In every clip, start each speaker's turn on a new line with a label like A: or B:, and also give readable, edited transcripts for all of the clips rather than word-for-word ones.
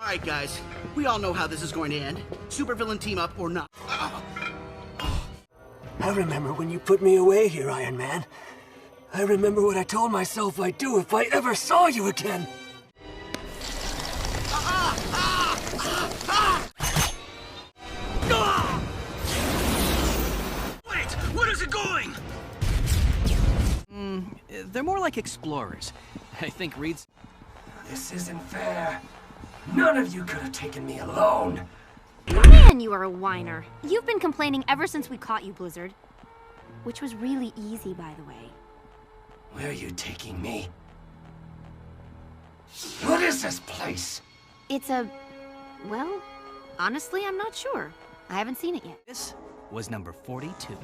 A: Alright, guys. We all know how this is going to end. Supervillain team up or not.
B: I remember when you put me away here, Iron Man. I remember what I told myself I'd do if I ever saw you again.
A: Wait, where is it going?
C: They're more like explorers. I think Reed's...
B: This isn't fair. None of you could have taken me alone.
D: Man, you are a whiner. You've been complaining ever since we caught you, Blizzard. Which was really easy, by the way.
B: Where are you taking me? What is this place?
D: It's a... well, honestly, I'm not sure. I haven't seen it yet.
C: This was number 42.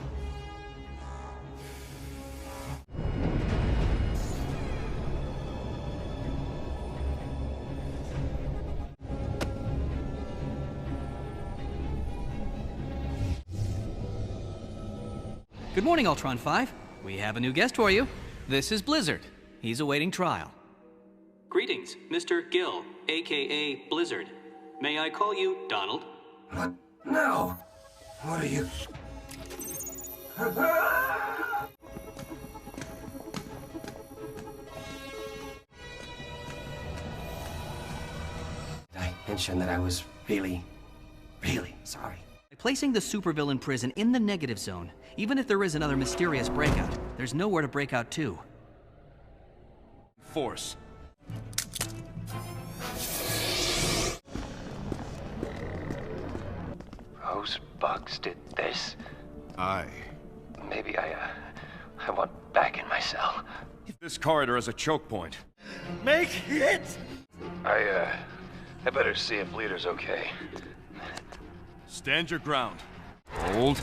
C: Good morning, Ultron 5. We have a new guest for you. This is Blizzard. He's awaiting trial.
E: Greetings, Mr. Gill, aka Blizzard. May I call you Donald?
B: What? No. What are you? I mentioned that I was really sorry.
C: By placing the supervillain prison in the negative zone, even if there is another mysterious breakout, there's nowhere to break out to.
F: Force.
G: Those bugs did this.
F: Aye.
G: Maybe I want back in my cell.
F: This corridor has a choke point.
A: Make it!
G: I better see if Leader's okay.
F: Stand your ground. Hold.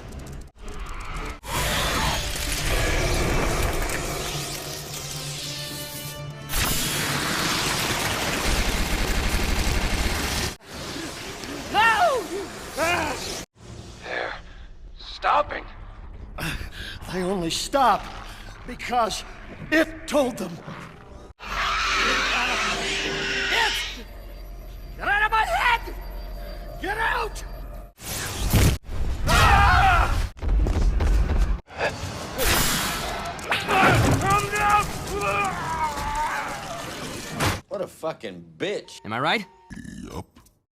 G: They're stopping.
A: They only stop because it told them. It! Get out of my head! Get out!
H: What a fucking bitch.
C: Am I right?